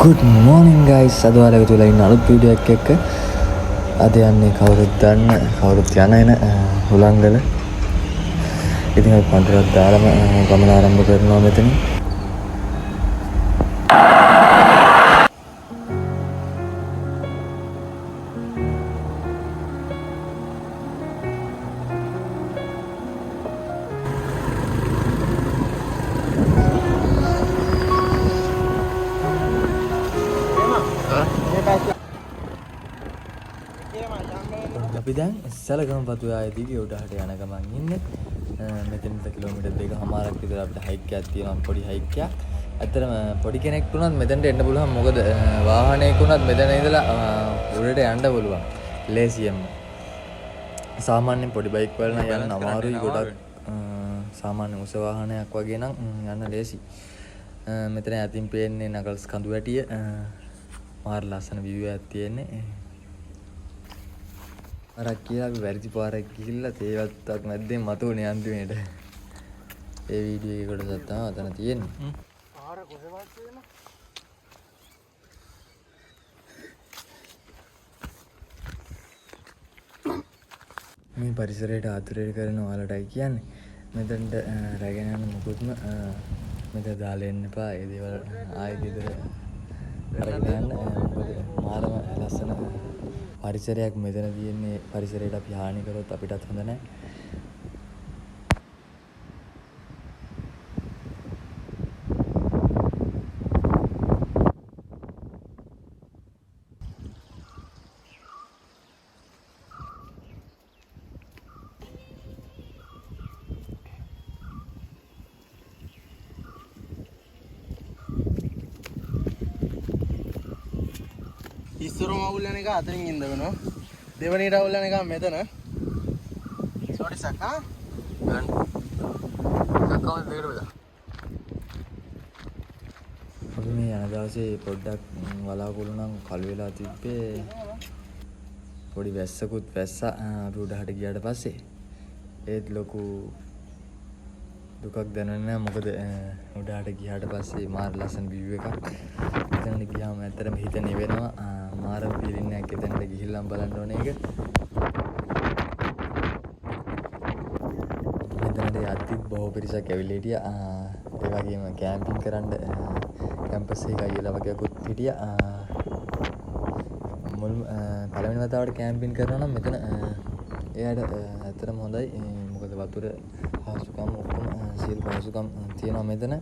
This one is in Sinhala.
Good morning guys. අද ඔයාලා එකතු වෙලා ඉන්න අලුත් වීඩියෝ එකක් එක්ක අද යන්නේ කවුරුත් දන්න කවුරුත් යන එන හුලංගල. ඉතින් අපි පන්තිරක් දාලාම ගමන ආරම්භ කරනවා මෙතනින්. අපි දැන් සැලගම ආයේ දිගේ උඩහට යන ගමන් ඉන්නේ. මෙතනින්ද කිලෝමීටර් 2කමාරක් විතර අපිට හයික් එකක් තියෙනවා, පොඩි හයික් එකක්. ඇත්තටම පොඩි කෙනෙක් වුණත් මෙතනට එන්න පුළුවන්. මොකද වාහනයක වුණත් මෙතන ඉඳලා උඩට යන්න පුළුවන් ලේසියෙන්ම. සාමාන්‍යයෙන් පොඩි බයික් වල නම් යන්න අමාරුයි ගොඩක්. සාමාන්‍ය උස වාහනයක් වගේ නම් යන්න ලේසි. මෙතන ඇතින් පේන්නේ නගල්ස් කඳු වැටිය. මාර ලස්සන view එකක් තියෙන්නේ. අරක් කියලා අපි වැරදි පාරක් ගිහිල්ලා තේවත්තක් නැද්දේ මතුනේ අන්තිමේට. ඒ වීඩියෝ එක කොටසක් තමයි අතන තියෙන්නේ. පාර කොහෙවත් තියෙන? මේ පරිසරයට ආදරය කරන ඔයාලටයි කියන්නේ. මෙතනට රැගෙන යන මොකුත්ම මෙතන දාලා එන්න එපා. ඒ දේවල් ආයෙ ගෙදර අරගෙන යන්න. මොකද මාරම ලස්සන පරිසරයක් මෙතන තියෙන්නේ. පරිසරයට අපි හානි කරොත් අපිටත් හොඳ නැහැ. ඉස්සරම අවුල් යන එක අතරින් ඉඳගෙන දෙවණීට අවුල් යන එක මෙතන සෝරි සක්කා ගන්න සක්කාව දෙකට බෙදා. අපි මේ යන දවසේ පොඩ්ඩක් වලාකුළු නම් කළු වෙලා තිබ්බේ. පොඩි වැස්සකුත් වැස්සා අපි උඩහට ගියාට පස්සේ ඒත් ලොකු දුකක් දැනෙන්නේ නැහැ. මොකද උඩහට ගියාට පස්සේ මාර ලස්සන view එකක්. එතනට ගියාම ඇත්තටම හිත නිවෙනවා. මාර feeling එකක් එතනට ගිහිල්ලා බලන්න ඕනේ එක. මෙතනට යද්දිත් බොහෝ පිරිසක් ඇවිල්ලා හිටියා. ඒ වගේම කැම්පින් කරන්න කැම්පස් එකක අයියලා වගේකුත් හිටියා. පළවෙනි වතාවට කැම්පින් කරනවා නම් මෙතන එයාට ඇත්තටම හොඳයි. මොකද වතුර හසුකම් ඔක්කොම සියලු පහසුකම් තියෙනවා මෙතන.